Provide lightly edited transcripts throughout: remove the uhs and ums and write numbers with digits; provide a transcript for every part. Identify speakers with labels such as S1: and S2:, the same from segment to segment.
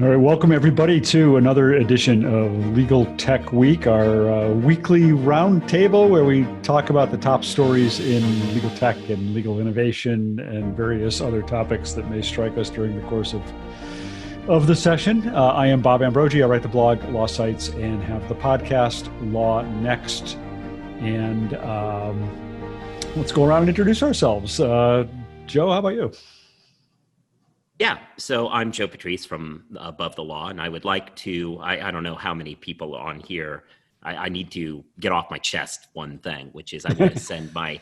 S1: All right, welcome everybody to another edition of Legal Tech Week, our weekly roundtable where we talk about the top stories in legal tech and legal innovation and various other topics that may strike us during the course of the session. I am Bob Ambrogi. I write the blog LawSites and have the podcast LawNext. And let's go around and introduce ourselves. Joe, how about you?
S2: Yeah, so I'm Joe Patrice from Above the Law, and I would like to, I don't know how many people on here, I need to get off my chest one thing, which is I want to send my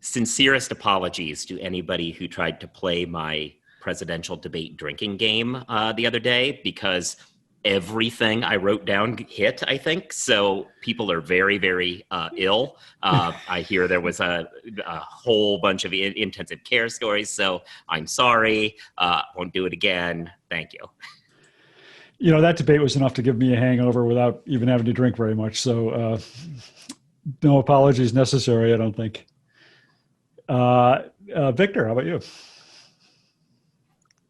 S2: sincerest apologies to anybody who tried to play my presidential debate drinking game the other day, because everything I wrote down hit, I think. So people are very, very ill. I hear there was a whole bunch of intensive care stories. So I'm sorry. Won't do it again. Thank you.
S1: You know, that debate was enough to give me a hangover without even having to drink very much. So no apologies necessary, I don't think. Victor, how about you?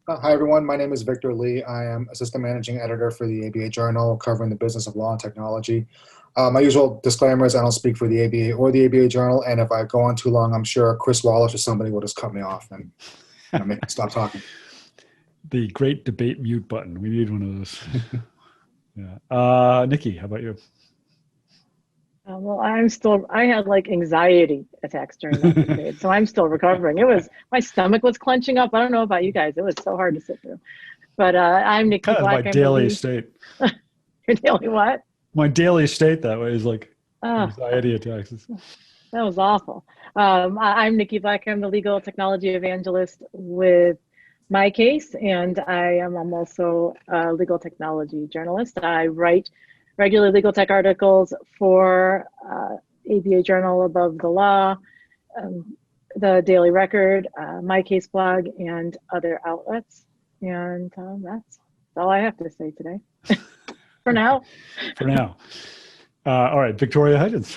S3: Hi, everyone. My name is Victor Lee. I am Assistant Managing Editor for the ABA Journal, covering the business of law and technology. My usual disclaimer is I don't speak for the ABA or the ABA Journal, and if I go on too long, I'm sure Chris Wallace or somebody will just cut me off and make me stop talking.
S1: The great debate mute button. We need one of those. Yeah. Nikki, how about you?
S4: Well, I had like anxiety attacks during that debate, so I'm still recovering. My stomach was clenching up. I don't know about you guys. It was so hard to sit through. But I'm Nicole Black.
S1: My daily state.
S4: Your daily what?
S1: My daily state that way is like anxiety attacks.
S4: That was awful. I'm Nikki Black. I'm the legal technology evangelist with MyCase, and I'm also a legal technology journalist. I write regular legal tech articles for ABA Journal, Above the Law, the Daily Record, MyCase blog, and other outlets. And that's all I have to say today. For now.
S1: For now. All right, Victoria Hudgins.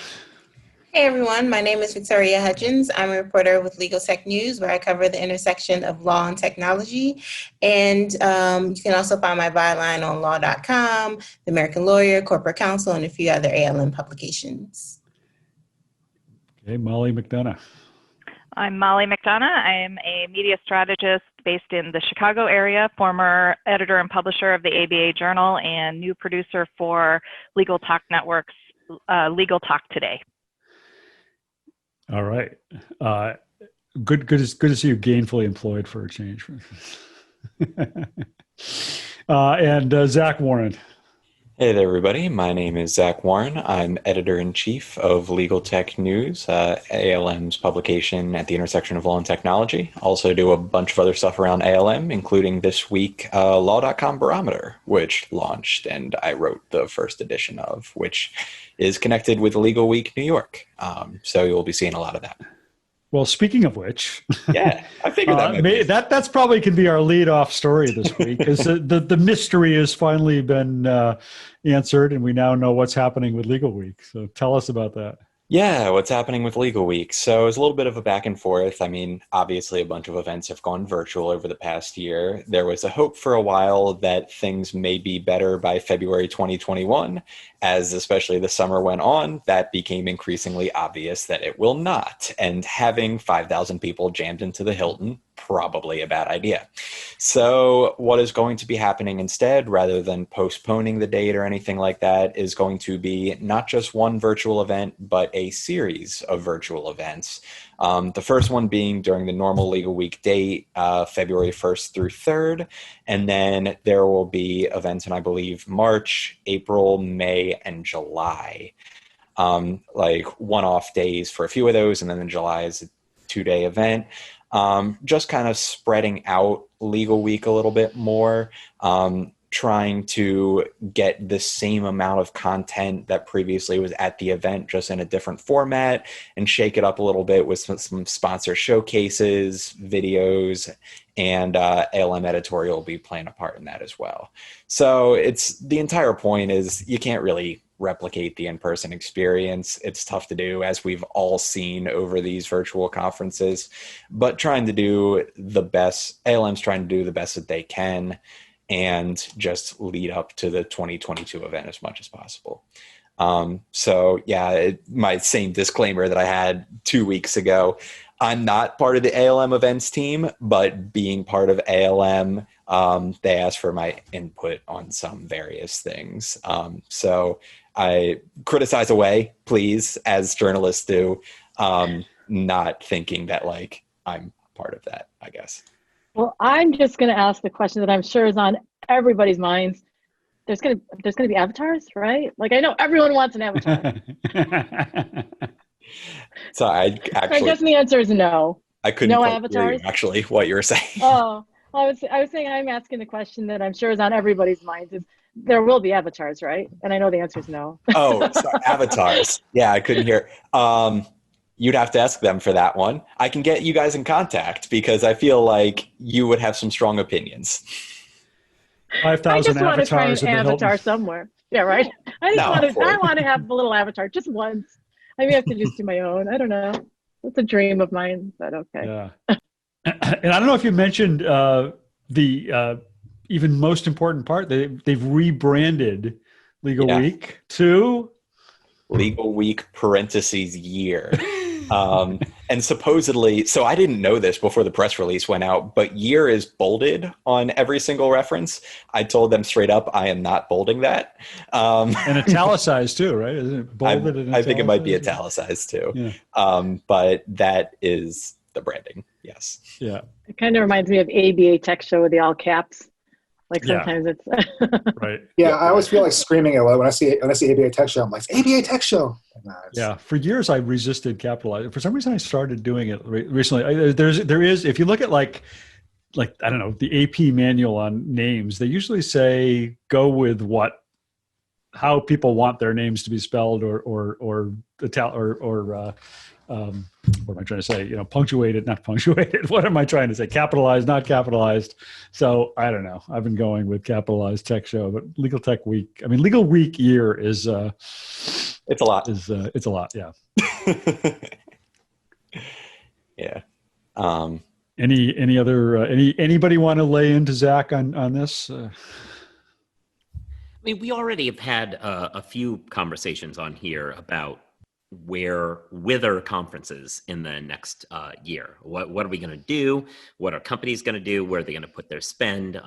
S5: Hey everyone, my name is Victoria Hudgins. I'm a reporter with Legal Tech News, where I cover the intersection of law and technology. And you can also find my byline on law.com, The American Lawyer, Corporate Counsel, and a few other ALM publications.
S1: Okay, Molly McDonough.
S6: I'm Molly McDonough. I am a media strategist based in the Chicago area, former editor and publisher of the ABA Journal, and new producer for Legal Talk Network's Legal Talk Today.
S1: All right. Good to see you gainfully employed for a change. And Zach Warren.
S7: Hey there, everybody. My name is Zach Warren. I'm editor-in-chief of Legal Tech News, ALM's publication at the intersection of law and technology. Also do a bunch of other stuff around ALM, including this week Law.com Barometer, which launched and I wrote the first edition of, which is connected with Legalweek New York. So you'll be seeing a lot of that.
S1: Well, speaking of which,
S7: yeah, I figured
S1: that's probably could be our lead-off story this week, because the mystery has finally been answered, and we now know what's happening with Legal Week. So tell us about that.
S7: Yeah, what's happening with Legal Week? So it's a little bit of a back and forth. I mean, obviously a bunch of events have gone virtual over the past year. There was a hope for a while that things may be better by February 2021. As especially the summer went on, that became increasingly obvious that it will not. And having 5,000 people jammed into the Hilton, probably a bad idea. So what is going to be happening instead, rather than postponing the date or anything like that, is going to be not just one virtual event, but a series of virtual events. The first one being during the normal Legal Week date, February 1st through 3rd. And then there will be events in, I believe, March, April, May, and July. Like one-off days for a few of those, and then in July is a 2-day event. Just kind of spreading out Legal Week a little bit more, trying to get the same amount of content that previously was at the event, just in a different format, and shake it up a little bit with some sponsor showcases, videos, and ALM editorial will be playing a part in that as well. So it's the entire point is you can't really replicate the in-person experience. It's tough to do, as we've all seen over these virtual conferences, but trying to do the best, ALM's trying to do the best that they can. and just lead up to the 2022 event as much as possible. So yeah, my same disclaimer that I had 2 weeks ago. I'm not part of the ALM events team, but being part of ALM, they asked for my input on some various things. So I criticize away, please, as journalists do, not thinking that like I'm part of that, I guess.
S4: Well, I'm just going to ask the question that I'm sure is on everybody's minds. There's gonna be avatars, right? Like, I know everyone wants an avatar.
S7: So I
S4: guess the answer is no.
S7: I couldn't
S4: no
S7: quite hear
S4: avatars.
S7: you, actually, what you were saying.
S4: Oh, I was saying I'm asking the question that I'm sure is on everybody's minds is there will be avatars, right? And I know the answer is no.
S7: Oh, sorry, avatars. Yeah, I couldn't hear. You'd have to ask them for that one. I can get you guys in contact because I feel like you would have some strong opinions.
S1: 5,000
S4: I just want
S1: avatars
S4: to try an avatar somewhere. Yeah, right. I want to have a little avatar just once. I may have to just do my own. I don't know. It's a dream of mine, but okay.
S1: Yeah. And I don't know if you mentioned the even most important part. They've rebranded Legal Week to
S7: Legal Week (year). And supposedly, so I didn't know this before the press release went out, but year is bolded on every single reference. I told them straight up, I am not bolding that.
S1: And italicized too, right? Isn't it bolded and
S7: I think it might be italicized too.
S1: Yeah.
S7: But that is the branding. Yes.
S1: Yeah.
S4: It kind of reminds me of ABA Tech Show with the all caps. Like sometimes it's
S1: right.
S3: Yeah, I always feel like screaming it when I see ABA Tech Show. I'm like, ABA Tech Show.
S1: Yeah, for years I resisted capitalizing. For some reason, I started doing it recently. There is, if you look at like I don't know, the AP manual on names, they usually say go with how people want their names to be spelled, or what am I trying to say? Punctuated, not punctuated. What am I trying to say? Capitalized, not capitalized. So I don't know. I've been going with capitalized Tech Show, but Legal Tech Week. I mean, Legal Week year is
S7: it's a lot.
S1: It's a lot. Yeah.
S7: Yeah.
S1: Anybody want to lay into Zach on this?
S2: I mean, we already have had a few conversations on here about whither conferences in the next year. What are we going to do? What are companies going to do? Where are they going to put their spend?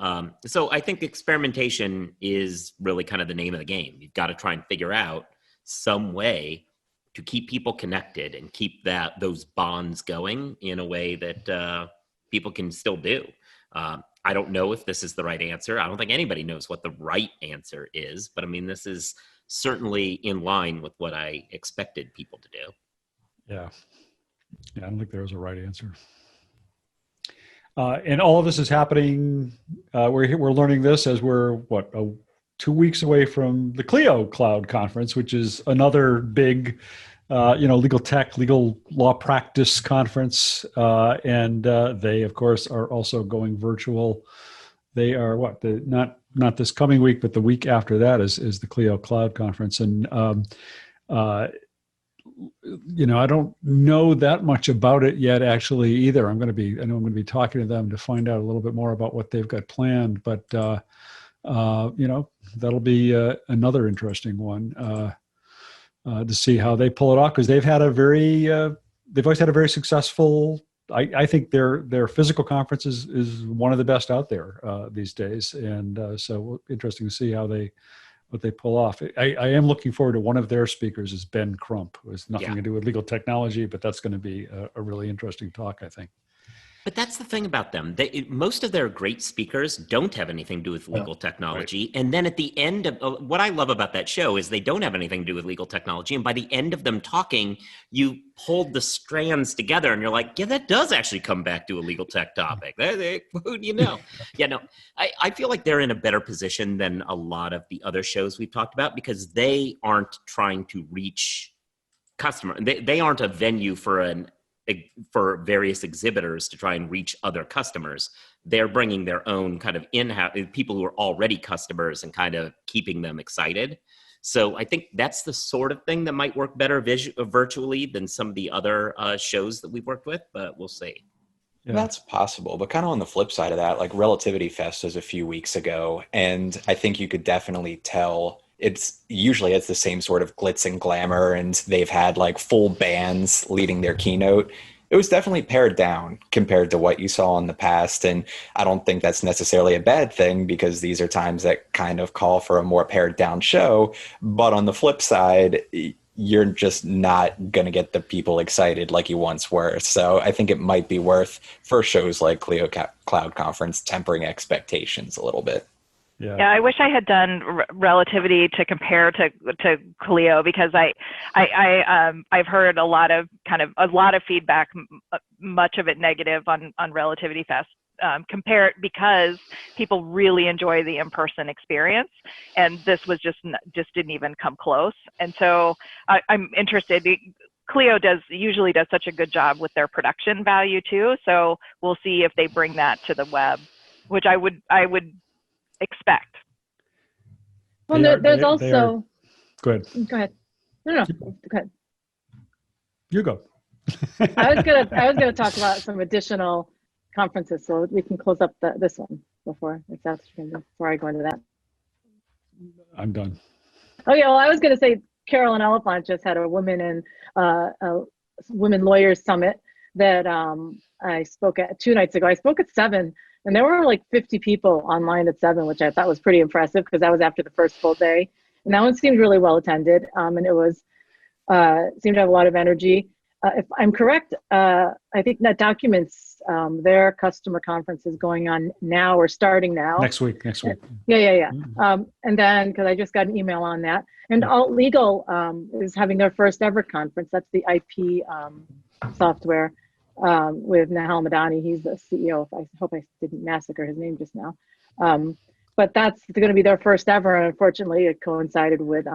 S2: So I think experimentation is really kind of the name of the game. You've got to try and figure out some way to keep people connected and keep those bonds going in a way that people can still do. I don't know if this is the right answer. I don't think anybody knows what the right answer is, but I mean, this is certainly in line with what I expected people to do.
S1: Yeah. I don't think there was a right answer. And all of this is happening. We're learning this as we're 2 weeks away from the Clio Cloud Conference, which is another big, legal tech, legal law practice conference. And they, of course, are also going virtual. They are not this coming week, but the week after that is the Clio Cloud Conference. And, I don't know that much about it yet, actually, either. I know I'm going to be talking to them to find out a little bit more about what they've got planned. But, that'll be another interesting one to see how they pull it off, because they've always had a very successful. I think their physical conference is one of the best out there these days, and so interesting to see what they pull off. I am looking forward to one of their speakers is Ben Crump, who has nothing to do with legal technology, but that's going to be a really interesting talk, I think.
S2: But that's the thing about them. Most of their great speakers don't have anything to do with legal technology. Right. And then at the end of what I love about that show is they don't have anything to do with legal technology. And by the end of them talking, you hold the strands together and you're like, yeah, that does actually come back to a legal tech topic. Who do you know? I feel like they're in a better position than a lot of the other shows we've talked about, because they aren't trying to reach customers. They aren't a venue for various exhibitors to try and reach other customers. They're bringing their own kind of in-house people who are already customers and kind of keeping them excited. So I think that's the sort of thing that might work better virtually than some of the other shows that we've worked with, but we'll see.
S1: Yeah.
S7: That's possible, but kind of on the flip side of that, like Relativity Fest was a few weeks ago, and I think you could definitely tell it's the same sort of glitz and glamour, and they've had like full bands leading their keynote. It was definitely pared down compared to what you saw in the past, and I don't think that's necessarily a bad thing because these are times that kind of call for a more pared down show. But on the flip side, you're just not going to get the people excited like you once were. So I think it might be worth, for shows like Clio Cloud Conference, tempering expectations a little bit.
S6: Yeah, I wish I had done Relativity to compare to Clio, because I've heard a lot of feedback, much of it negative on Relativity Fest. Because people really enjoy the in-person experience, and this was just didn't even come close. And so I'm interested. Clio usually does such a good job with their production value too. So we'll see if they bring that to the web, which I would expect.
S4: Well, there's also.
S1: Go ahead.
S4: Go ahead. No, go ahead.
S1: You go.
S4: I was gonna talk about some additional conferences, so we can close up this one before I go into that.
S1: I'm done.
S4: Oh yeah, well, I was going to say Carolyn Elephant just had a women lawyers summit that I spoke at 2 nights ago. I spoke at 7, and there were like 50 people online at 7, which I thought was pretty impressive because that was after the first full day, and that one seemed really well attended, and it was seemed to have a lot of energy. If I'm correct, I think that Documents, their customer conference is going on now or starting now.
S1: Next week.
S4: Yeah. And then, because I just got an email on that, and Alt Legal is having their first ever conference. That's the IP software with Nahal Madani. He's the CEO. I hope I didn't massacre his name just now. But that's going to be their first ever, and unfortunately it coincided with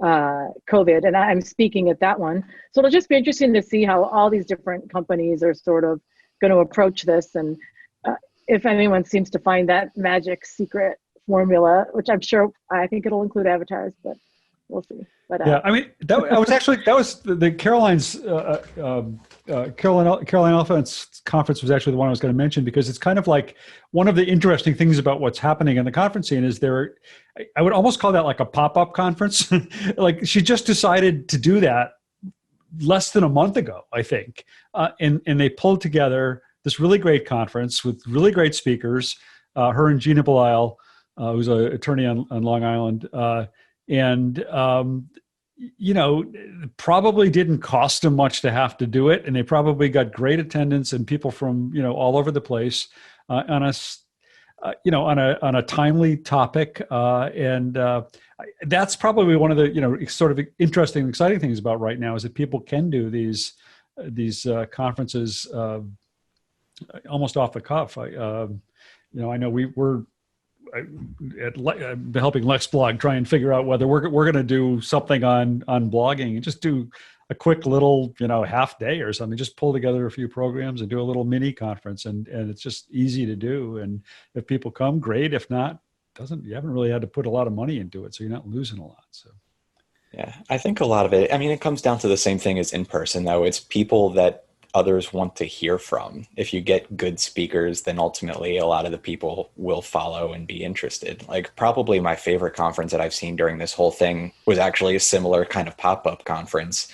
S4: COVID, and I'm speaking at that one. So it'll just be interesting to see how all these different companies are sort of going to approach this, and if anyone seems to find that magic secret formula, which I think it'll include avatars, but we'll see. But
S1: yeah, I mean, that was the Caroline's Caroline Elephant's conference was actually the one I was going to mention, because it's kind of like one of the interesting things about what's happening in the conference scene is I would almost call that like a pop-up conference. Like she just decided to do that less than a month ago, I think, and they pulled together this really great conference with really great speakers. Her and Gina Belisle, who's an attorney on Long Island. Probably didn't cost them much to have to do it, and they probably got great attendance and people from all over the place on a timely topic, and that's probably one of the sort of interesting, exciting things about right now is that people can do these conferences almost off the cuff. I know we're helping LexBlog try and figure out whether we're going to do something on blogging and just do a quick little half day or something, just pull together a few programs and do a little mini conference, and it's just easy to do. And if people come, great. If not, you haven't really had to put a lot of money into it, so you're not losing a lot. So
S7: yeah, I think a lot of it, it comes down to the same thing as in person, though. It's people that others want to hear from. If you get good speakers, then ultimately a lot of the people will follow and be interested. Like probably my favorite conference that I've seen during this whole thing was actually a similar kind of pop-up conference.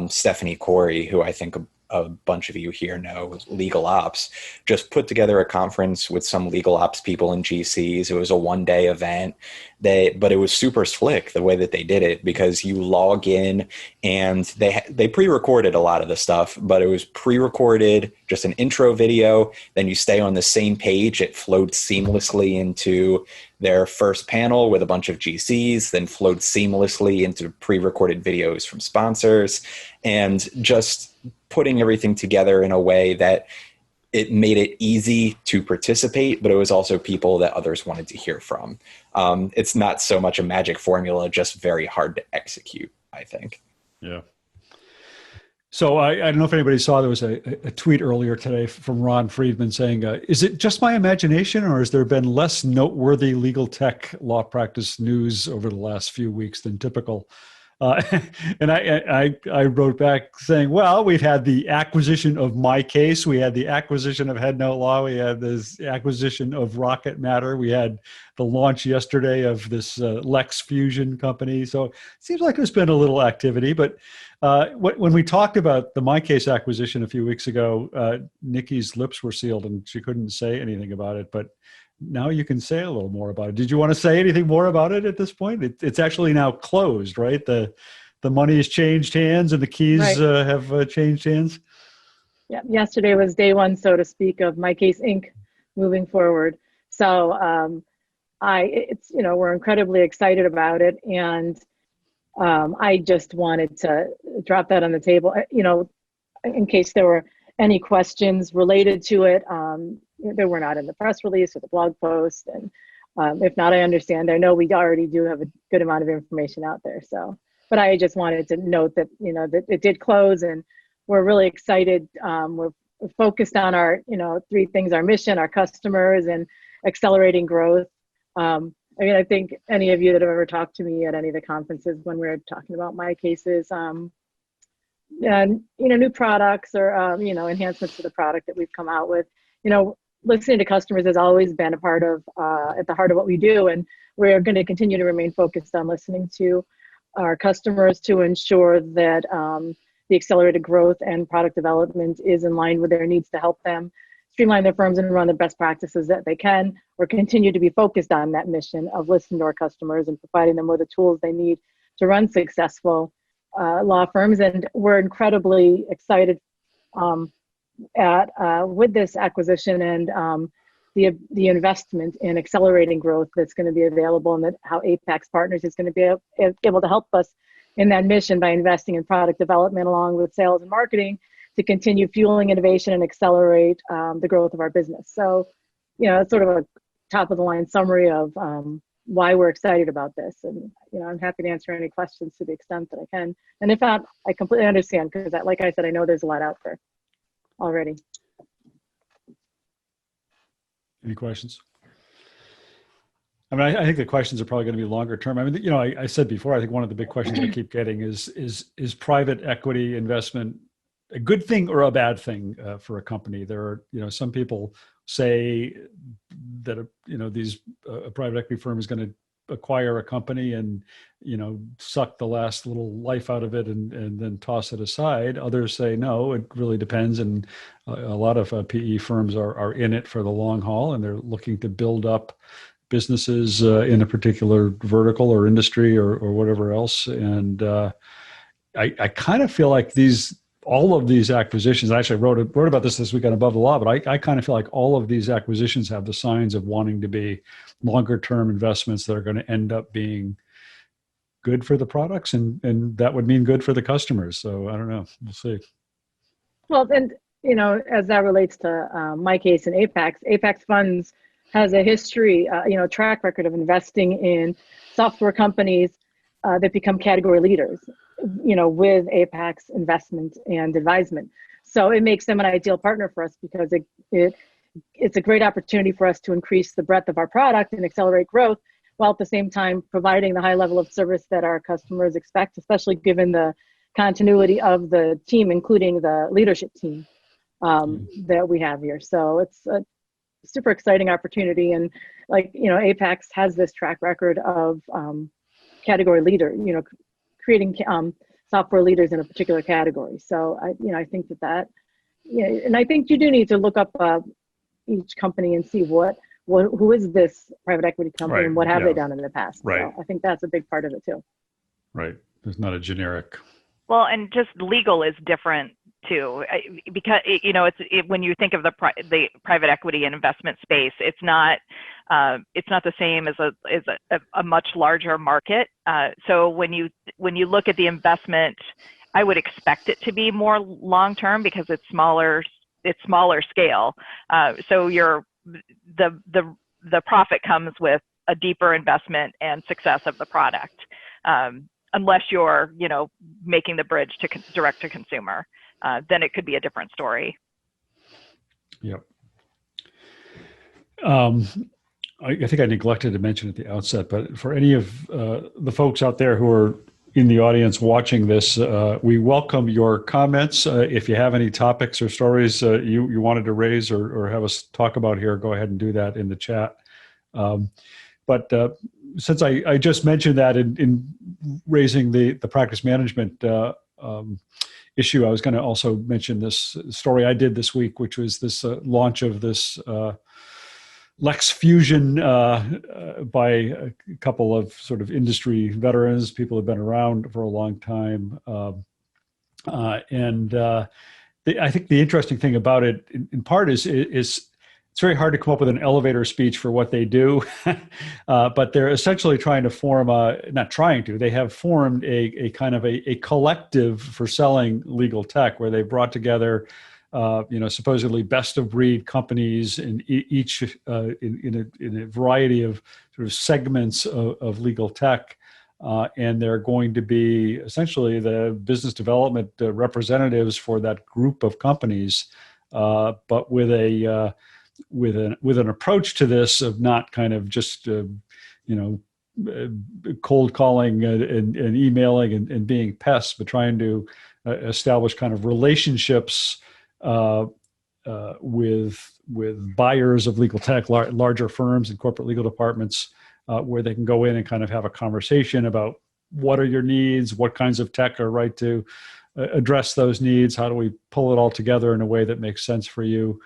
S7: Stephanie Corey, who I think a bunch of you here know, Legal Ops, just put together a conference with some legal ops people and GCs. It was a one-day event. But it was super slick the way that they did it, because you log in and they pre-recorded a lot of the stuff, but it was pre-recorded, just an intro video. Then you stay on the same page. It flowed seamlessly into their first panel with a bunch of GCs, then flowed seamlessly into pre-recorded videos from sponsors, and just putting everything together in a way that it made it easy to participate, but it was also people that others wanted to hear from. It's not so much a magic formula, just very hard to execute, I think.
S1: Yeah. So I don't know if anybody saw, there was a tweet earlier today from Ron Friedman saying, is it just my imagination, or has there been less noteworthy legal tech law practice news over the last few weeks than typical? And I wrote back saying, well, we've had the acquisition of MyCase, we had the acquisition of Headnote Law, we had this acquisition of Rocket Matter, we had the launch yesterday of this LexFusion company. So it seems like there's been a little activity. But when we talked about the MyCase acquisition a few weeks ago, Nikki's lips were sealed and she couldn't say anything about it. But now you can say a little more about it. Did you want to say anything more about it at this point? It's actually now closed, right? The money has changed hands and the keys
S4: Right.
S1: have changed hands.
S4: Yeah, yesterday was day one, so to speak, of MyCase Inc. moving forward. So we're incredibly excited about it, and I just wanted to drop that on the table, in case there were any questions related to it. They were not in the press release or the blog post, and if not, I understand. I know we already do have a good amount of information out there. So, but I just wanted to note that that it did close, and we're really excited. We're focused on our three things: our mission, our customers, and accelerating growth. I think any of you that have ever talked to me at any of the conferences when we're talking about MyCases, new products or enhancements to the product that we've come out with, listening to customers has always been a part of at the heart of what we do, and we're going to continue to remain focused on listening to our customers to ensure that the accelerated growth and product development is in line with their needs to help them streamline their firms and run the best practices that they can, or continue to be focused on that mission of listening to our customers and providing them with the tools they need to run successful law firms. And we're incredibly excited with this acquisition and the investment in accelerating growth that's going to be available, and that how Apex Partners is going to be able to help us in that mission by investing in product development along with sales and marketing to continue fueling innovation and accelerate the growth of our business. So, it's sort of a top of the line summary of why we're excited about this. And, I'm happy to answer any questions to the extent that I can. And if not, I completely understand, because like I said, I know there's a lot out there already.
S1: Any questions? I mean, I think the questions are probably going to be longer term. I mean, I said before, I think one of the big questions I keep getting is private equity investment a good thing or a bad thing for a company? There are, some people say that, a private equity firm is going to acquire a company and, suck the last little life out of it and then toss it aside. Others say, no, it really depends. And a lot of PE firms are in it for the long haul, and they're looking to build up businesses in a particular vertical or industry or whatever else. And I kind of feel like all of these acquisitions, I actually wrote about this week on Above the Law, but I kind of feel like all of these acquisitions have the signs of wanting to be longer term investments that are going to end up being good for the products, and that would mean good for the customers. So I don't know, we'll see.
S4: Well, and as that relates to MyCase and Apex Funds has a history, track record of investing in software companies that become category leaders, with Apex investment and advisement. So it makes them an ideal partner for us, because it's a great opportunity for us to increase the breadth of our product and accelerate growth, while at the same time providing the high level of service that our customers expect, especially given the continuity of the team, including the leadership team that we have here. So it's a super exciting opportunity. And Apex has this track record of category leader, creating software leaders in a particular category. So I think that and I think you do need to look up each company and see who is this private equity company, right, and what have they done in the past.
S1: Right.
S4: So I think that's a big part of it too.
S1: Right. There's not a generic.
S6: Well, and just legal is different too, because when you think of the private equity and investment space, it's not the same as a much larger market. So when you look at the investment, I would expect it to be more long term, because it's smaller scale. So the profit comes with a deeper investment and success of the product, unless you're making the bridge to direct to consumer. Then it could be a different story.
S1: Yep. I think I neglected to mention at the outset, but for any of the folks out there who are in the audience watching this, we welcome your comments. If you have any topics or stories you wanted to raise or have us talk about here, go ahead and do that in the chat. But since I just mentioned that in raising the practice management issue, I was going to also mention this story I did this week, which was this launch of this LexFusion by a couple of sort of industry veterans, people who've been around for a long time. I think the interesting thing about it, in part, is it's very hard to come up with an elevator speech for what they do, but they're essentially trying to form they have formed a kind of a collective for selling legal tech, where they brought together supposedly best of breed companies in each in a variety of sort of segments of legal tech. And they're going to be essentially the business development representatives for that group of companies, but with an approach to this of not kind of just cold calling and emailing and being pests, but trying to establish kind of relationships with buyers of legal tech, larger firms and corporate legal departments, where they can go in and kind of have a conversation about what are your needs, what kinds of tech are right to address those needs, how do we pull it all together in a way that makes sense for you.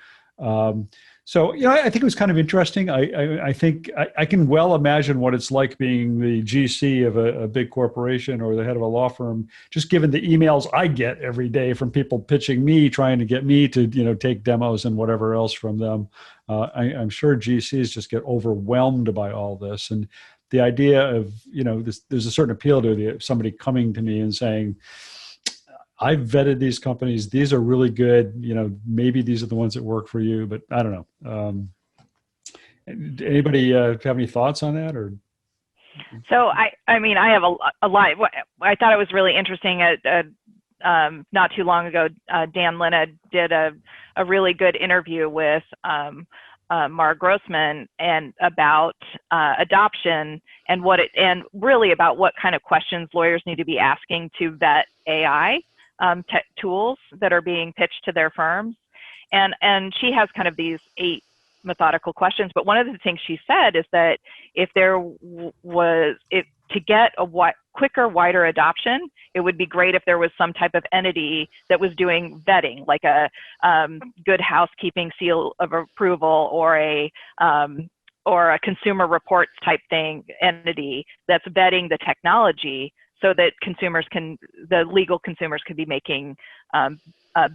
S1: So, I think it was kind of interesting. I think I can well imagine what it's like being the GC of a big corporation or the head of a law firm, just given the emails I get every day from people pitching me, trying to get me to, take demos and whatever else from them. I'm sure GCs just get overwhelmed by all this. And the idea of, there's a certain appeal to somebody coming to me and saying, I've vetted these companies. These are really good. Maybe these are the ones that work for you, but I don't know. Anybody have any thoughts on that? Or
S6: so I have a lot. I thought it was really interesting. Not too long ago, Dan Lina did a really good interview with Mara Grossman and about adoption and really about what kind of questions lawyers need to be asking to vet AI. Tools that are being pitched to their firms. And she has kind of these 8 methodical questions. But one of the things she said is that if there to get a quicker, wider adoption, it would be great if there was some type of entity that was doing vetting, like a Good Housekeeping seal of approval or a consumer reports type thing entity that's vetting the technology, so that the legal consumers can be making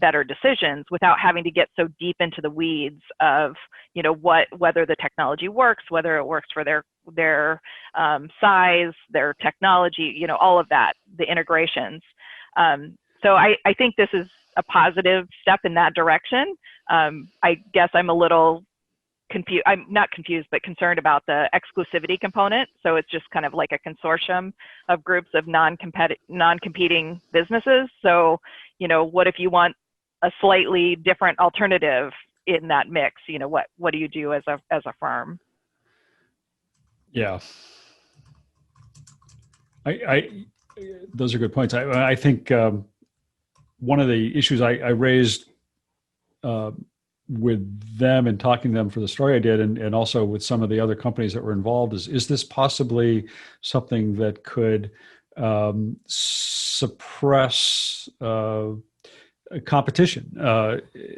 S6: better decisions without having to get so deep into the weeds of, whether the technology works, whether it works for their size, their technology, all of that, the integrations. So I think this is a positive step in that direction. I guess I'm a little confused. I'm not confused, but concerned about the exclusivity component. So it's just kind of like a consortium of groups of non-competing businesses. So, what if you want a slightly different alternative in that mix? What do you do as a firm?
S1: Yeah. Those are good points. I think one of the issues I raised with them and talking to them for the story I did, and also with some of the other companies that were involved, is this possibly something that could suppress competition,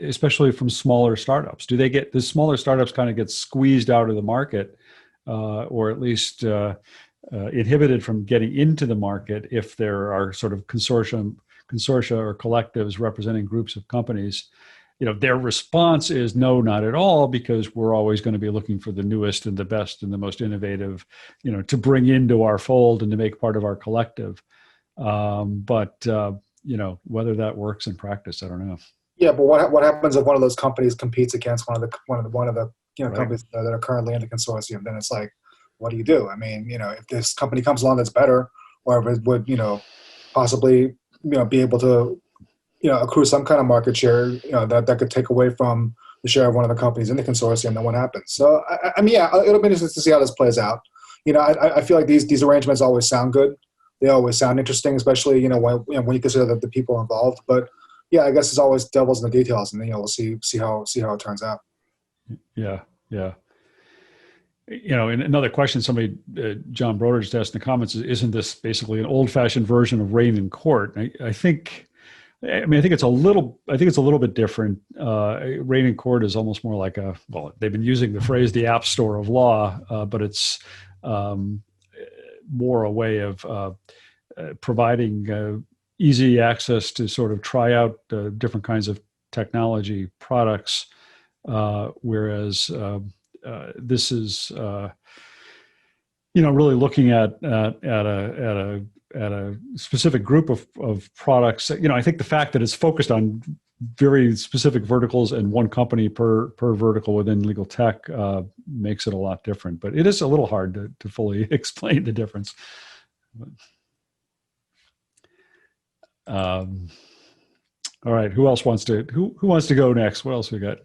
S1: especially from smaller startups? Do smaller startups kind of get squeezed out of the market, or at least inhibited from getting into the market if there are sort of consortia or collectives representing groups of companies? Their response is no, not at all, because we're always going to be looking for the newest and the best and the most innovative, to bring into our fold and to make part of our collective. But whether that works in practice, I don't know.
S3: Yeah, but what happens if one of those companies competes against one of the
S1: Right.
S3: companies that are currently in the consortium? Then it's like, what do you do? I mean, if this company comes along that's better, or if it would, possibly, be able to, accrue some kind of market share, that could take away from the share of one of the companies in the consortium, then what happens? So, I mean, yeah, it'll be interesting to see how this plays out. I feel like these arrangements always sound good, they always sound interesting, especially, when you consider the people involved. But yeah, I guess it's always devils in the details, and we'll see how it turns out.
S1: Yeah. And another question somebody, John Broder, just asked in the comments is, isn't this basically an old-fashioned version of rain in court? I think it's a little bit different. Rain in court is almost more like they've been using the phrase the app store of law, but it's more a way of providing easy access to sort of try out different kinds of technology products, whereas this is, really looking at a specific group of products. I think the fact that it's focused on very specific verticals and one company per vertical within legal tech makes it a lot different. But it is a little hard to fully explain the difference. All right, who wants to go next? What else we got?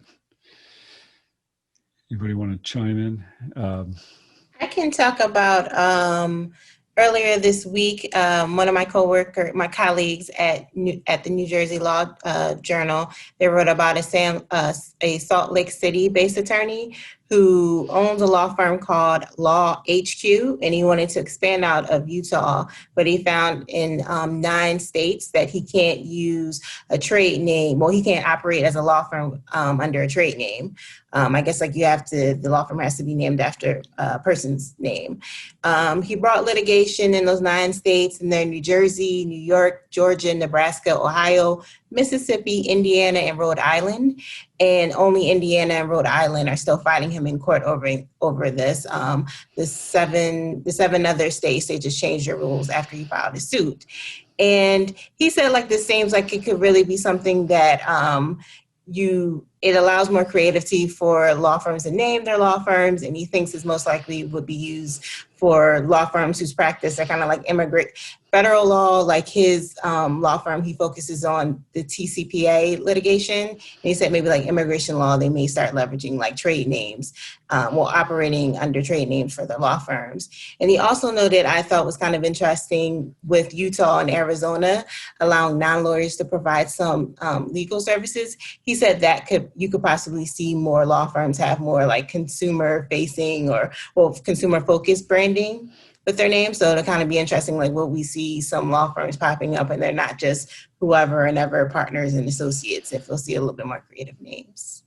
S1: Anybody want to chime in?
S5: I can talk about earlier this week, one of my colleagues at the New Jersey Law Journal, they wrote about a Salt Lake City-based attorney who owns a law firm called Law HQ, and he wanted to expand out of Utah, but he found in 9 states that he can't use a trade name. Well, he can't operate as a law firm under a trade name. I guess the law firm has to be named after a person's name. He brought litigation in those 9 states, and they're New Jersey, New York, Georgia, Nebraska, Ohio, Mississippi, Indiana, and Rhode Island. And only Indiana and Rhode Island are still fighting him in court over this. The seven other states, they just changed their rules after he filed his suit. And he said, this seems like it could really be something that it allows more creativity for law firms to name their law firms, and he thinks it's most likely would be used for law firms whose practice are kind of like federal law. Like his law firm, he focuses on the TCPA litigation. And he said maybe like immigration law, they may start leveraging like trade names, operating under trade names for their law firms. And he also noted, I thought was kind of interesting, with Utah and Arizona allowing non-lawyers to provide some legal services. He said that you could possibly see more law firms have more like consumer facing or consumer focused branding with their name. So it'll kind of be interesting, will we see some law firms popping up and they're not just whoever and ever partners and associates, if we'll see a little bit more creative names.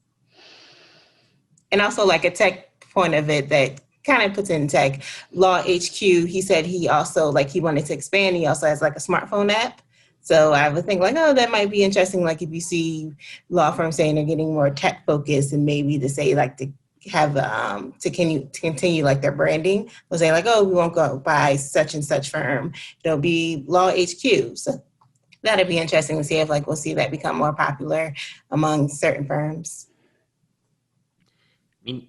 S5: And also a tech point of it that kind of puts in tech, Law HQ, he said he also, he wanted to expand. He also has a smartphone app. So I would think that might be interesting. If you see law firms saying they're getting more tech focused, and maybe to say to have to continue their branding, they'll say we won't go by such and such firm. It'll be Law HQ. So that'd be interesting to see if we'll see that become more popular among certain firms.
S2: I mean,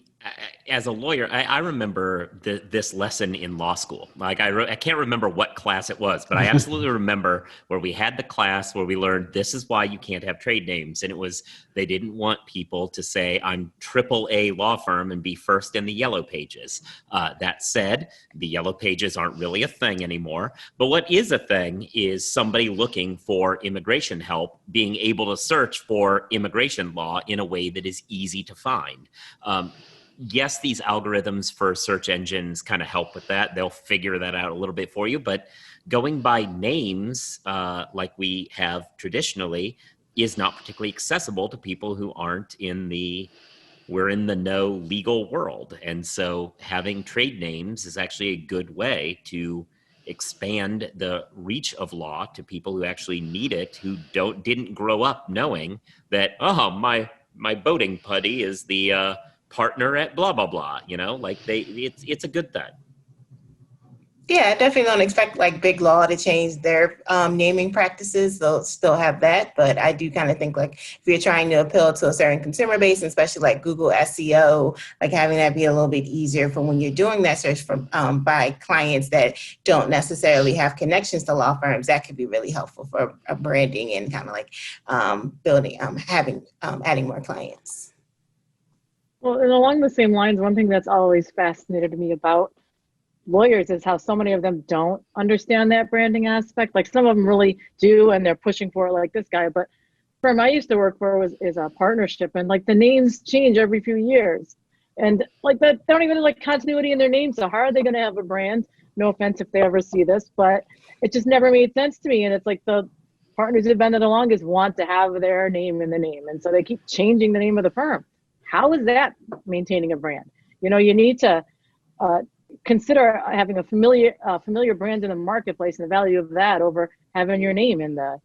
S2: as a lawyer, I remember this lesson in law school. I can't remember what class it was, but I absolutely remember where we had the class where we learned this is why you can't have trade names. And it was, they didn't want people to say, I'm AAA law firm and be first in the yellow pages. That said, the yellow pages aren't really a thing anymore. But what is a thing is somebody looking for immigration help being able to search for immigration law in a way that is easy to find. Yes, these algorithms for search engines kind of help with that. They'll figure that out a little bit for you. But going by names like we have traditionally is not particularly accessible to people who aren't we're in the know legal world. And so having trade names is actually a good way to expand the reach of law to people who actually need it, who didn't grow up knowing that, my boating buddy is the partner at blah, blah, blah, it's a good thing.
S5: Yeah, I definitely don't expect big law to change their naming practices. They'll still have that, but I do kind of think if you're trying to appeal to a certain consumer base, and especially Google SEO, having that be a little bit easier for when you're doing that search for by clients that don't necessarily have connections to law firms, that could be really helpful for branding and kind of building, adding more clients.
S4: Well, and along the same lines, one thing that's always fascinated me about lawyers is how so many of them don't understand that branding aspect. Like some of them really do, and they're pushing for it like this guy. But firm I used to work for is a partnership, and like the names change every few years. And like that, they don't even have like continuity in their names. So how are they going to have a brand? No offense if they ever see this, but it just never made sense to me. And it's like the partners who've been there the longest want to have their name in the name. And so they keep changing the name of the firm. How is that maintaining a brand? You know, you need to consider having a familiar brand in the marketplace and the value of that over having your name in the,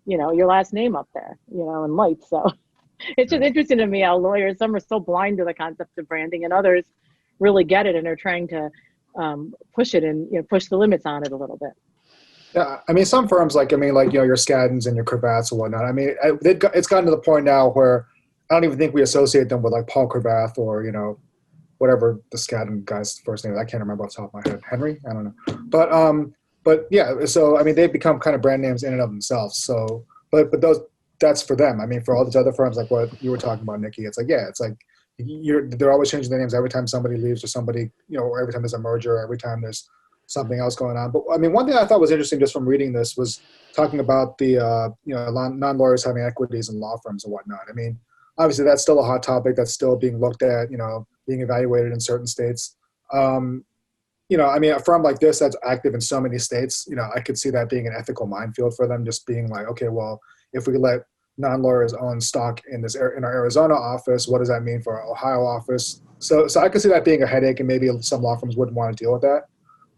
S4: you know, your last name up there, you know, in lights. So it's just interesting to me how lawyers, some are so blind to the concept of branding and others really get it and are trying to push it and, you know, push the limits on it a little bit.
S3: Yeah, I mean, some firms like, you know, your Skadden's and your Cravaths and whatnot. I mean, it's gotten to the point now where I don't even think we associate them with like Paul Cravath or, you know, whatever the Skadden guy's first name is. I can't remember off the top of my head. Henry? I don't know. But yeah, so I mean, they've become kind of brand names in and of themselves. So, but that's for them. I mean, for all these other firms, like what you were talking about, Nikki, it's like, yeah, it's like they're always changing their names every time somebody leaves or somebody, you know, or every time there's a merger, or every time there's something else going on. But I mean, one thing I thought was interesting just from reading this was talking about the, you know, non-lawyers having equities in law firms and whatnot. I mean, obviously that's still a hot topic that's still being looked at, you know, being evaluated in certain states. You know, I mean, a firm like this that's active in so many states, you know, I could see that being an ethical minefield for them, just being like, okay, well, if we let non-lawyers own stock in our Arizona office, what does that mean for our Ohio office? So I could see that being a headache, and maybe some law firms wouldn't want to deal with that.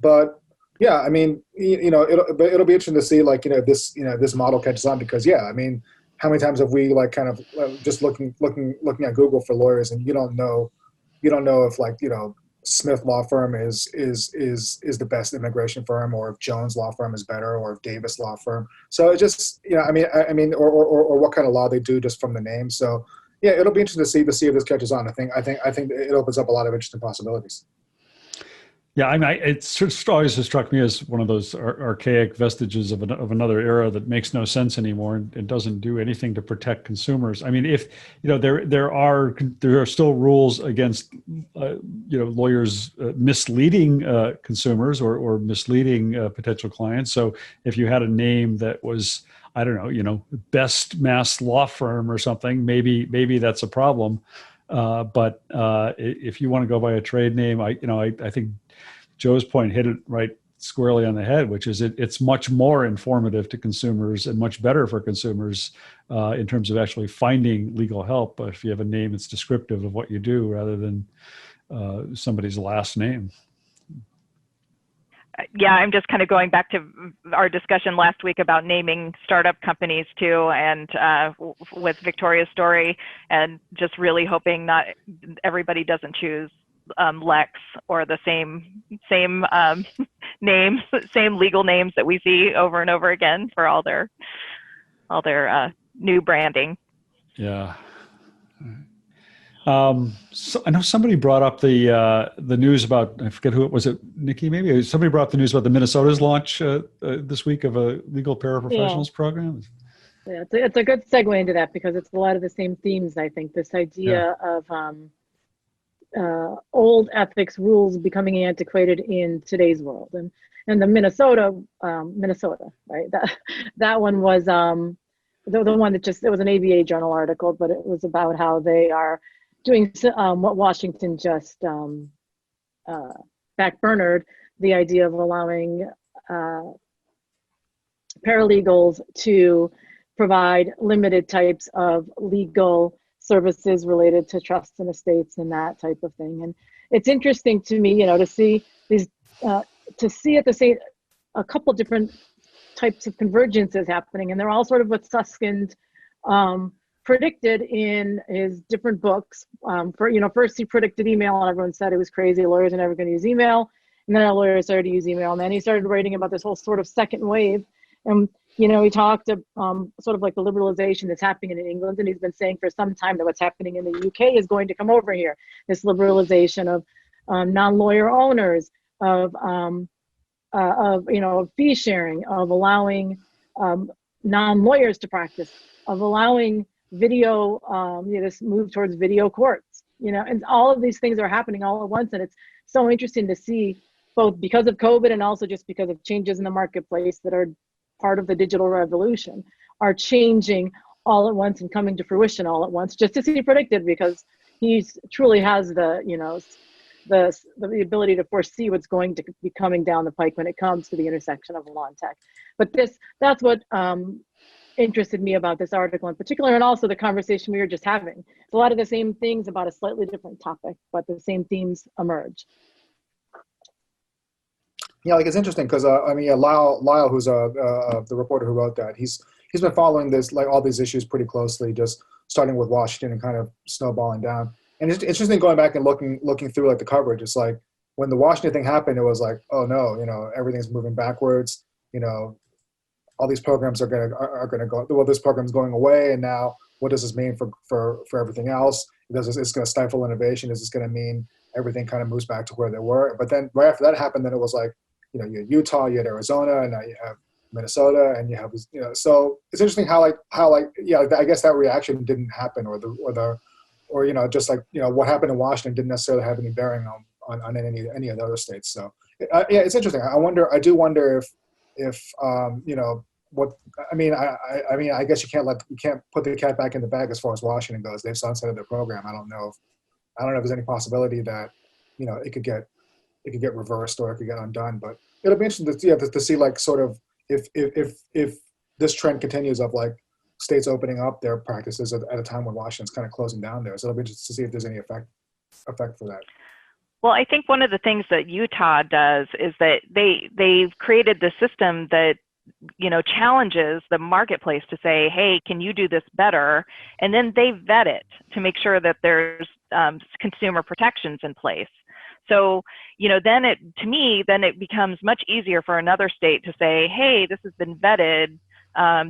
S3: But yeah, I mean, you know, it'll be interesting to see, like, you know, this model catches on, because yeah, I mean, how many times have we like kind of just looking at Google for lawyers, and you don't know if, like, you know, Smith law firm is the best immigration firm, or if Jones law firm is better, or if Davis law firm. So it just, you know, I mean, or what kind of law they do just from the name. So yeah, it'll be interesting to see if this catches on. I think it opens up a lot of interesting possibilities.
S1: Yeah, I mean, it always has struck me as one of those archaic vestiges of another era that makes no sense anymore and doesn't do anything to protect consumers. I mean, if, you know, there are still rules against, you know, lawyers misleading consumers or misleading potential clients. So if you had a name that was, I don't know, you know, Best Mass Law Firm or something, maybe that's a problem. But if you want to go by a trade name, I think Joe's point hit it right squarely on the head, which is it's much more informative to consumers and much better for consumers in terms of actually finding legal help if you have a name that's descriptive of what you do rather than somebody's last name.
S6: Yeah, I'm just kind of going back to our discussion last week about naming startup companies too, and with Victoria's story, and just really hoping not everybody doesn't choose Lex or the same names, same legal names that we see over and over again for all their new branding.
S1: Yeah. So I know somebody brought up the news about, I forget who it was, it Nikki maybe? Somebody brought up the news about the Minnesota's launch this week of a legal paraprofessionals program.
S4: Yeah, it's a good segue into that, because it's a lot of the same themes, I think. This idea of old ethics rules becoming antiquated in today's world. And the Minnesota, right? That one was the one that it was an ABA journal article, but it was about how they are doing what Washington just backburnered, the idea of allowing paralegals to provide limited types of legal services related to trusts and estates and that type of thing. And it's interesting to me, you know, to see these, to see at the same, a couple different types of convergences happening, and they're all sort of what Susskind predicted in his different books. First he predicted email, and everyone said it was crazy. Lawyers are never going to use email. And then our lawyers started to use email, and then he started writing about this whole sort of second wave. And you know, he talked sort of like the liberalization that's happening in England, and he's been saying for some time that what's happening in the UK is going to come over here. This liberalization of non-lawyer owners, of fee sharing, of allowing non-lawyers to practice, of allowing video, this move towards video courts, you know, and all of these things are happening all at once, and it's so interesting to see both because of COVID and also just because of changes in the marketplace that are part of the digital revolution, are changing all at once and coming to fruition all at once, just as he predicted, because he truly has the, you know, the ability to foresee what's going to be coming down the pike when it comes to the intersection of law and tech. But that's what interested me about this article in particular, and also the conversation we were just having. It's a lot of the same things about a slightly different topic, but the same themes emerge.
S3: Yeah, like it's interesting because I mean, Lyle, who's the reporter who wrote that, he's been following this, like all these issues pretty closely, just starting with Washington and kind of snowballing down. And it's interesting going back and looking through like the coverage. It's like when the Washington thing happened, it was like, oh no, you know, everything's moving backwards. You know, all these programs are gonna go. Well, this program's going away, and now what does this mean for everything else? It's going to stifle innovation. Is this going to mean everything kind of moves back to where they were? But then right after that happened, then it was like, you know, you had Utah, you had Arizona, and now you have Minnesota, and you have, you know, so it's interesting how yeah, I guess that reaction didn't happen, or you know, just like, you know, what happened in Washington didn't necessarily have any bearing on any of the other states. So yeah, it's interesting. I do wonder if you know, what I mean. I guess you can't put the cat back in the bag as far as Washington goes. They've sunsetted their program. I don't know if there's any possibility that, you know, it could get reversed or it could get undone. But it'll be interesting to see like sort of if this trend continues of like states opening up their practices at a time when Washington's kind of closing down there. So it'll be interesting to see if there's any effect for that.
S6: Well, I think one of the things that Utah does is that they've created the system that, you know, challenges the marketplace to say, hey, can you do this better? And then they vet it to make sure that there's consumer protections in place. So, you know, then it becomes much easier for another state to say, hey, this has been vetted.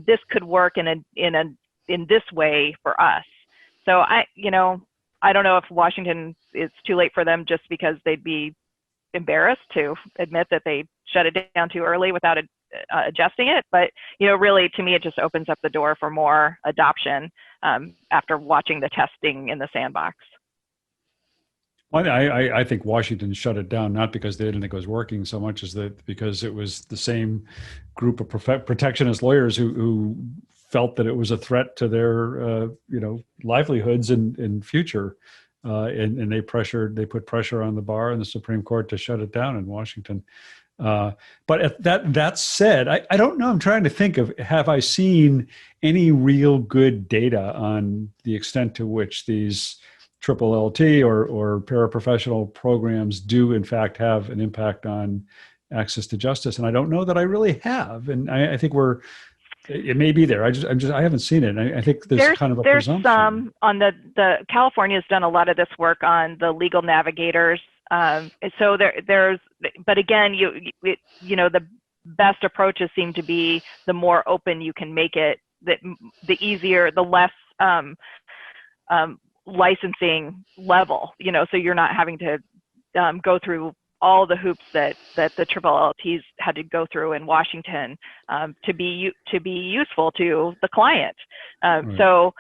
S6: This could work in this way for us. So I don't know if Washington, it's too late for them just because they'd be embarrassed to admit that they shut it down too early without adjusting it. But, you know, really, to me, it just opens up the door for more adoption after watching the testing in the sandbox.
S1: Well, I think Washington shut it down, not because they didn't think it was working so much as that because it was the same group of protectionist lawyers who felt that it was a threat to their you know, livelihoods in future, and they put pressure on the bar and the Supreme Court to shut it down in Washington. But that said, I don't know. I'm trying to think of, have I seen any real good data on the extent to which these triple LT or paraprofessional programs do in fact have an impact on access to justice? And I don't know that I really have. And I think it may be there. I haven't seen it. I think there's kind of a presumption.
S6: There's some on the California's done a lot of this work on the legal navigators. So but again, you know, the best approaches seem to be the more open you can make it, the easier, the less licensing level, you know, so you're not having to go through all the hoops that the triple LTs had to go through in Washington to be useful to the client.
S1: Right.
S6: So,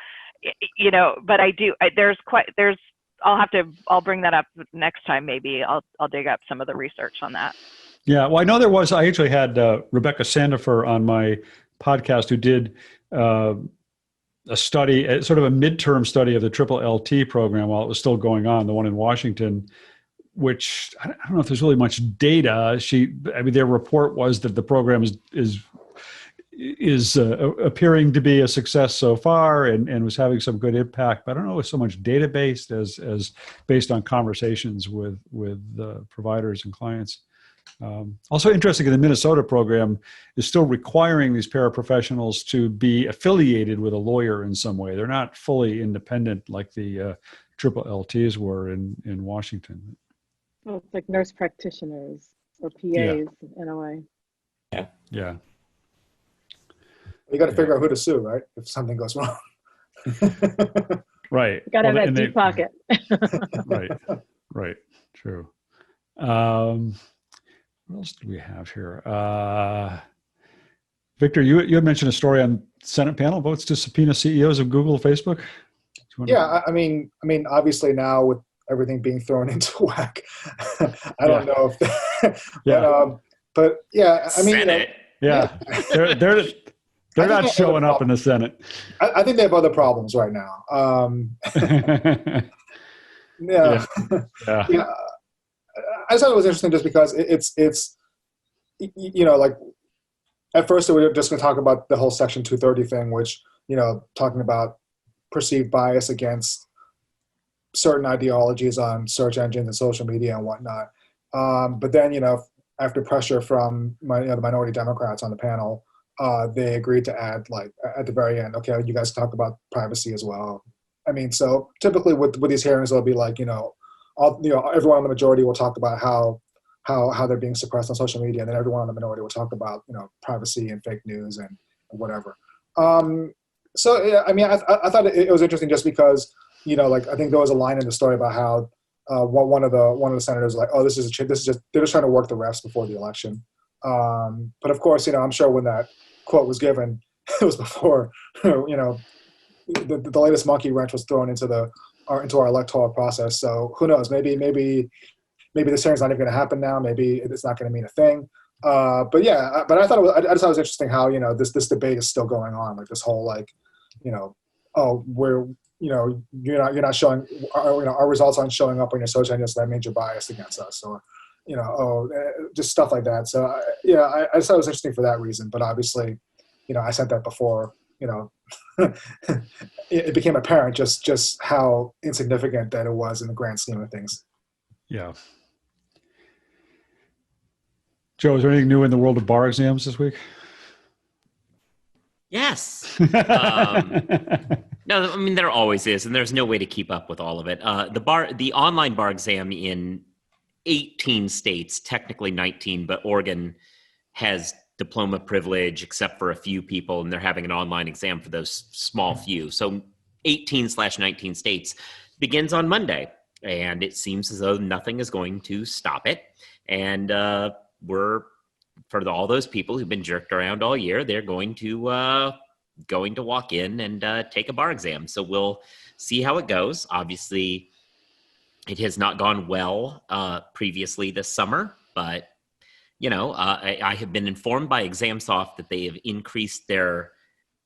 S6: you know, but I'll bring that up next time. Maybe I'll dig up some of the research on that.
S1: Yeah, well, I know I actually had Rebecca Sandifer on my podcast who did a study, sort of a midterm study of the triple LT program while it was still going on, the one in Washington, which I don't know if there's really much data. Their report was that the program is appearing to be a success so far and was having some good impact, but I don't know if so much data-based as based on conversations with providers and clients. Also interesting, the Minnesota program is still requiring these paraprofessionals to be affiliated with a lawyer in some way. They're not fully independent like the triple LTs were in Washington.
S4: Well, it's like nurse practitioners or PAs in a way.
S1: Yeah.
S3: You got to figure out who to sue, right? If something goes wrong.
S1: Right.
S4: You got to have that deep pocket.
S1: Right. True. What else do we have here? Victor, you had mentioned a story on Senate panel votes to subpoena CEOs of Google, Facebook.
S3: Yeah, I mean, obviously now with everything being thrown into whack. I don't know if that,
S1: Yeah.
S3: but yeah, I mean,
S2: Senate.
S1: Yeah. They're not showing up in the Senate.
S3: I think they have other problems right now. Yeah.
S1: Yeah.
S3: Yeah. I just thought it was interesting just because it's like at first we were just going to talk about the whole Section 230 thing, which, talking about perceived bias against certain ideologies on search engines and social media and whatnot. But then, after pressure from the minority Democrats on the panel, they agreed to add, like, at the very end, okay, you guys talk about privacy as well. I mean, so typically with these hearings, they'll be like, everyone on the majority will talk about how they're being suppressed on social media, and then everyone on the minority will talk about, privacy and fake news and whatever. So yeah, I mean, I thought it was interesting just because, like, I think there was a line in the story about how one of the senators was like, oh, this is just they're just trying to work the refs before the election. But of course, I'm sure when that quote was given, it was before, the latest monkey wrench was thrown into our electoral process. So who knows? Maybe this hearing's not even going to happen now. Maybe it's not going to mean a thing. But yeah, but I just thought it was interesting how this debate is still going on. Like this whole you're not showing our results aren't showing up on your search engine, so that means you're biased against us, or just stuff like that. So I just thought it was interesting for that reason. But obviously, I said that before. It became apparent just how insignificant that it was in the grand scheme of things.
S1: Yeah. Joe, is there anything new in the world of bar exams this week?
S2: Yes. No, I mean, there always is, and there's no way to keep up with all of it. The online bar exam in 18 states, technically 19, but Oregon has diploma privilege except for a few people, and they're having an online exam for those small few. So 18/19 states begins on Monday, and it seems as though nothing is going to stop it. And for all those people who've been jerked around all year, they're going to walk in and take a bar exam. So we'll see how it goes. Obviously, it has not gone well previously this summer, but I have been informed by ExamSoft that they have increased their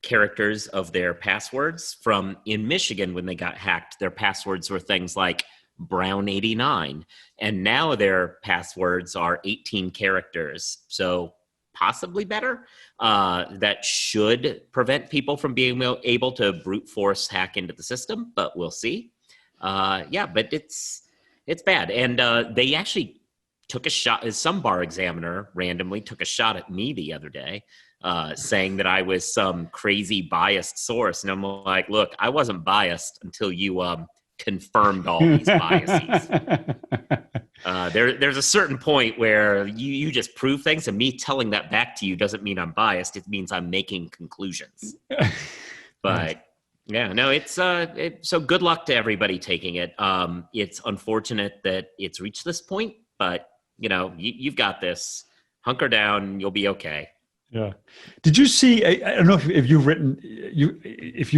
S2: characters of their passwords from in Michigan when they got hacked. Their passwords were things like Brown89, and now their passwords are 18 characters. So possibly better. That should prevent people from being able to brute force hack into the system, but we'll see. But it's bad. And they actually took a shot, some bar examiner randomly took a shot at me the other day, saying that I was some crazy biased source. And I'm like, look, I wasn't biased until you confirmed all these biases. There's a certain point where you just prove things, and me telling that back to you doesn't mean I'm biased. It means I'm making conclusions. But yeah, no, it's so good luck to everybody taking it. It's unfortunate that it's reached this point, but you've got this. Hunker down, you'll be okay.
S1: Yeah. Did you see? I don't know if you've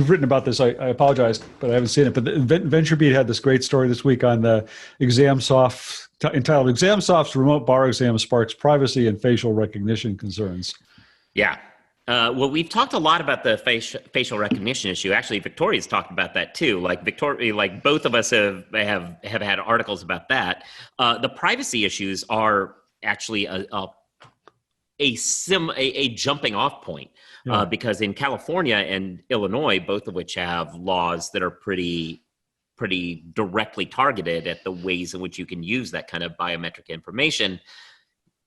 S1: written about this. I apologize, but I haven't seen it. But VentureBeat had this great story this week on the ExamSoft entitled "ExamSoft's Remote Bar Exam Sparks Privacy and Facial Recognition Concerns." Yeah.
S2: Well, we've talked a lot about the facial recognition issue. Actually, Victoria's talked about that too. Like both of us have had articles about that. The privacy issues are actually a jumping off point, because in California and Illinois, both of which have laws that are pretty directly targeted at the ways in which you can use that kind of biometric information,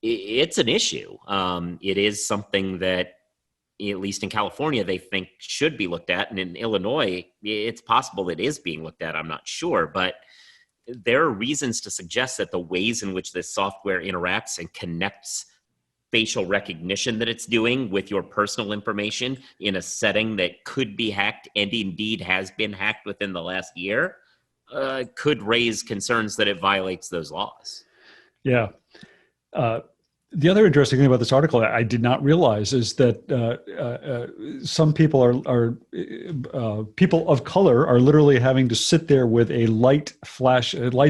S2: it's an issue. It is something that, at least in California, they think should be looked at. And in Illinois, it's possible it is being looked at. I'm not sure. But there are reasons to suggest that the ways in which this software interacts and connects facial recognition that it's doing with your personal information in a setting that could be hacked and indeed has been hacked within the last year could raise concerns that it violates those laws.
S1: Yeah. The other interesting thing about this article that I did not realize is that some people are people of color are literally having to sit there with a light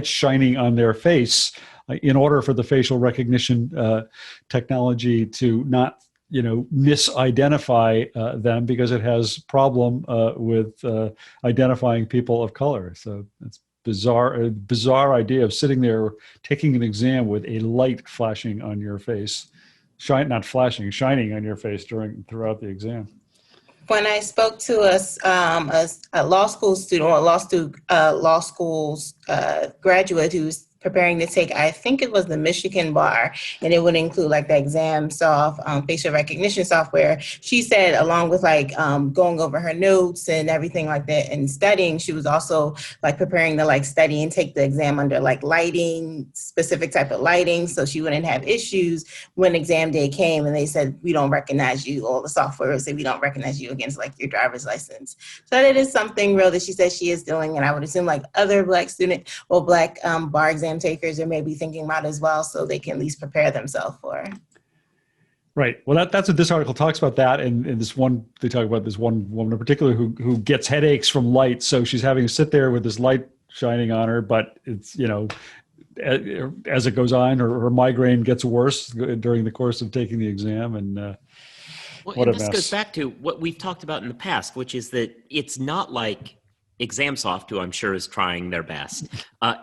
S1: shining on their face in order for the facial recognition technology to not, misidentify them, because it has problem with identifying people of color. So it's a bizarre idea of sitting there taking an exam with a light flashing on your face, shining on your face throughout the exam.
S5: When I spoke to a law school student or law school's graduate who's preparing to take, I think it was the Michigan bar, and it would include like the ExamSoft facial recognition software. She said, along with going over her notes and everything like that and studying, she was also like preparing to study and take the exam under lighting, specific type of lighting, so she wouldn't have issues when exam day came and they said, we don't recognize you, or the software would say, we don't recognize you against your driver's license. So that is something real that she says she is doing, and I would assume other Black student or Black bar exam takers are maybe thinking about as well, so they can at least prepare themselves for.
S1: Right. Well, that's what this article talks about. That and this one, they talk about this one woman in particular who gets headaches from light, so she's having to sit there with this light shining on her. But it's as it goes on, her migraine gets worse during the course of taking the exam, and
S2: this goes back to what we've talked about in the past, which is that it's not like ExamSoft, who I'm sure is trying their best.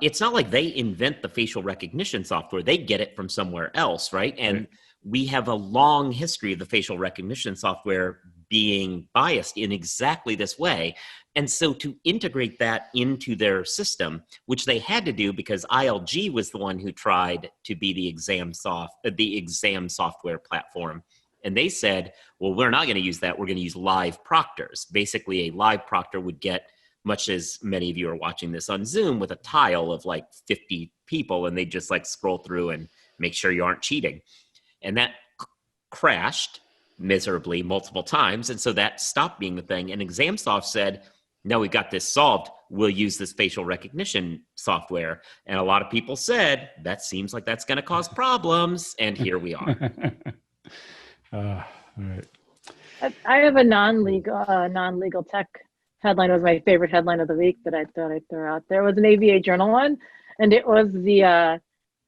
S2: It's not like they invent the facial recognition software. They get it from somewhere else, right? And we have a long history of the facial recognition software being biased in exactly this way. And so to integrate that into their system, which they had to do because ILG was the one who tried to be the exam software platform. And they said, well, we're not going to use that. We're going to use live proctors. Basically, a live proctor would get, much as many of you are watching this on Zoom, with a tile of 50 people, and they just scroll through and make sure you aren't cheating. And that crashed miserably multiple times. And so that stopped being the thing. And ExamSoft said, no, we got this solved. We'll use this facial recognition software. And a lot of people said, that seems like that's going to cause problems. And here we are.
S1: All right.
S4: I have a non-legal tech headline. Was my favorite headline of the week that I thought I'd throw out there. It was an ABA Journal one, and it was it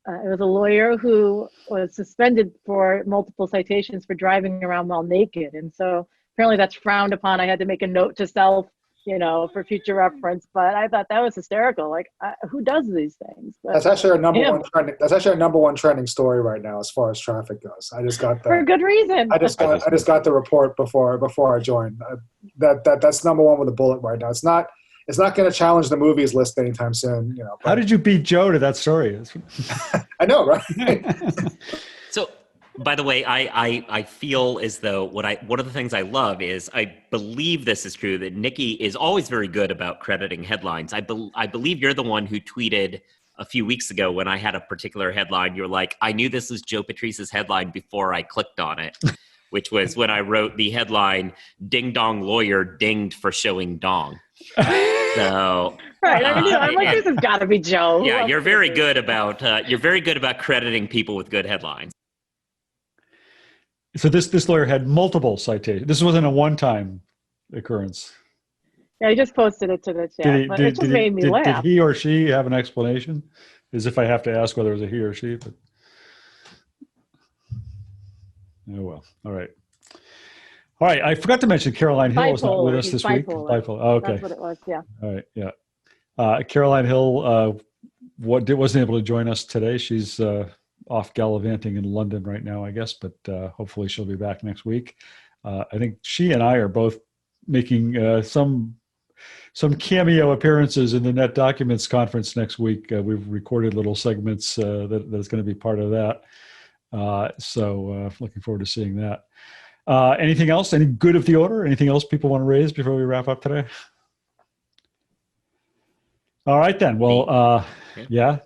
S4: was a lawyer who was suspended for multiple citations for driving around while naked, and so apparently that's frowned upon. I had to make a note to self, for future reference, but I thought that was hysterical. Who does these things? But
S3: that's actually our number one trending story right now as far as traffic goes. I just got that
S4: for good reason.
S3: I just got the report before I joined. That's number one with a bullet right now. It's not going to challenge the movies list anytime soon.
S1: How did you beat Joe to that story?
S3: I know, right?
S2: So, by the way, I feel as though one of the things I love is, I believe this is true, that Nikki is always very good about crediting headlines. I believe you're the one who tweeted a few weeks ago when I had a particular headline. You're like, I knew this was Joe Patrice's headline before I clicked on it, which was when I wrote the headline, "Ding Dong Lawyer Dinged for Showing Dong." So
S4: right, I'm like, this has got to be Joe.
S2: Yeah, you're very good about crediting people with good headlines.
S1: So this lawyer had multiple citations. This wasn't a one-time occurrence.
S4: Yeah, I just posted it to the chat, but it just made me laugh.
S1: Did he or she have an explanation? As if I have to ask whether it was a he or she. But oh well. All right. All right. I forgot to mention Caroline Hill is not with us this week. Bipolar. Oh, okay.
S4: That's what it was. Yeah.
S1: All right. Yeah. Caroline Hill wasn't able to join us today. She's off gallivanting in London right now, I guess, but hopefully she'll be back next week. I think she and I are both making some cameo appearances in the Net Documents conference next week. We've recorded little segments that's going to be part of that. So looking forward to seeing that. Anything else? Any good of the order? Anything else people want to raise before we wrap up today? All right, then. Well, yeah.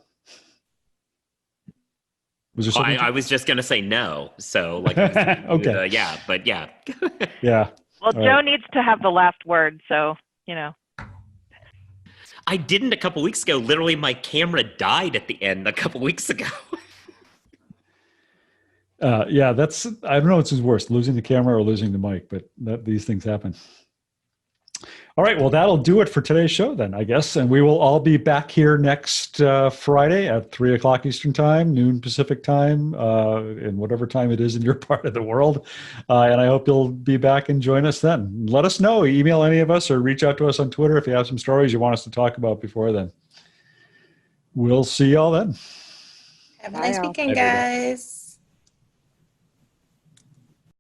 S1: Was there something?
S2: I was just going to say no. So,
S1: okay.
S2: Yeah, but yeah.
S1: Yeah.
S6: Well, Joe needs to have the last word, so,
S2: I didn't a couple weeks ago. Literally, my camera died at the end a couple weeks ago.
S1: Yeah, I don't know what's worse, losing the camera or losing the mic, but these things happen. All right, well, that'll do it for today's show then, I guess. And we will all be back here next Friday at 3 o'clock Eastern Time, noon Pacific Time, and whatever time it is in your part of the world. And I hope you'll be back and join us then. Let us know. Email any of us or reach out to us on Twitter if you have some stories you want us to talk about before then. We'll see y'all then.
S5: Have a nice
S4: Bye, all.
S5: weekend,
S1: Bye, everybody.
S5: guys.